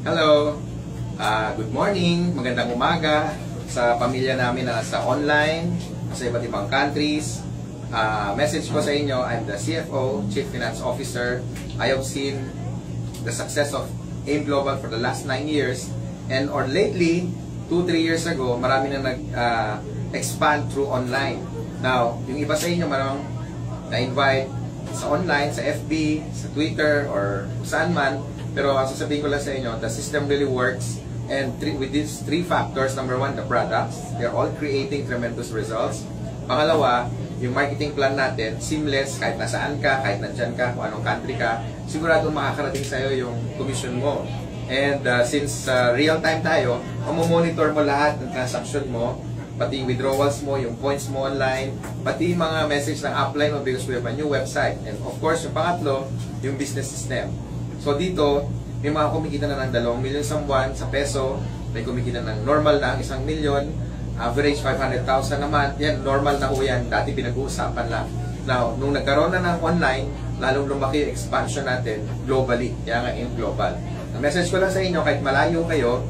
Hello! Good morning! Magandang umaga sa pamilya namin na nasa online, sa iba't ibang countries. Message ko sa inyo, I'm the CFO, Chief Finance Officer. I have seen the success of AIM Global for the last 9 years. And or lately, 2-3 years ago, marami na nag-expand through online. Now, yung iba sa inyo, marang na-invite sa online, sa FB, sa Twitter, or saan man. Pero sasabihin ko lang sa inyo, the system really works. And with these 3 factors, number 1, the products. They're all creating tremendous results. Pangalawa, yung marketing plan natin, seamless, kahit nasaan ka, kahit nandyan ka, kung anong country ka, siguradong makakarating sa'yo yung commission mo. And since real time tayo, monitor mo lahat ng transaction mo, pati yung withdrawals mo, yung points mo online, pati yung mga message ng upline mo because we have a new website. And of course, yung pangatlo, yung business system. So dito, may mga kumikita na ng 2 million sa buwan sa peso, may kumikita ng normal na 1 million, average 500,000 naman. Yan, normal na ho yan. Dati pinag-uusapan lang. Now, nung nagkaroon na ng online, lalong lumaki yung expansion natin globally. Kaya nga AIM Global. Ang message ko lang sa inyo, kahit malayo kayo,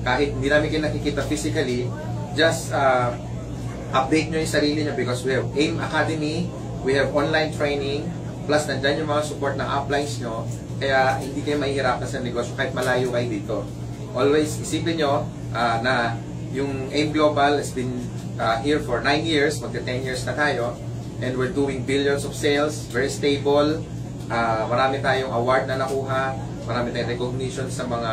kahit hindi namin kayo nakikita physically, just update nyo yung sarili nyo because we have AIM Academy, we have online training, plus nandyan yung mga support ng uplines nyo, kaya hindi kayo mahihirapan sa negosyo kahit malayo kayo dito. Always isipin nyo na yung AIM Global has been here for 9 years, magka 10 years na tayo, and we're doing billions of sales, very stable, marami tayong award na nakuha, marami tayong recognition sa mga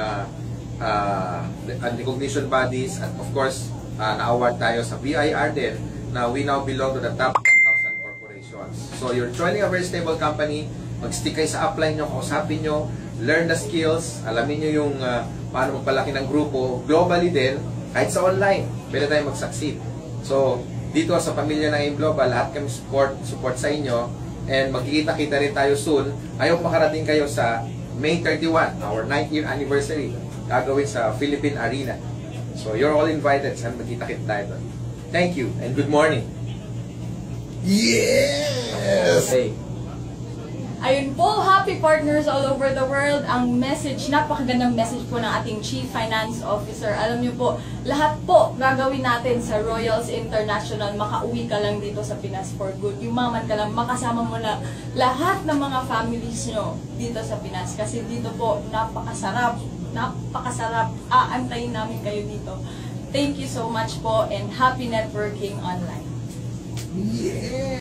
recognition bodies, and of course, na-award tayo sa BIR din, na we now belong to the top 1,000 corporations. So you're joining a very stable company, mag-stick kayo sa upline nyo, kausapin nyo, learn the skills, alamin nyo yung paano magpalaki ng grupo, globally din, kahit sa online, pwede tayo mag-succeed. So, dito sa pamilya ng AIM Global, lahat kami support sa inyo, and magkikita-kita rin tayo soon. Ayaw makarating kayo sa May 31, our 9th year anniversary, gagawin sa Philippine Arena. So, you're all invited, saan magkita-kita tayo doon. Thank you, and good morning! Yes! Hey. Ayun po, happy partners all over the world. Ang message, napakagandang message po ng ating Chief Finance Officer. Alam niyo po, lahat po gagawin natin sa Royals International. Makauwi ka lang dito sa Pinas for good. Yumaman ka lang, makasama mo na lahat ng mga families nyo dito sa Pinas. Kasi dito po, napakasarap. Napakasarap. Aantayin namin kayo dito. Thank you so much po and happy networking online. Yeah!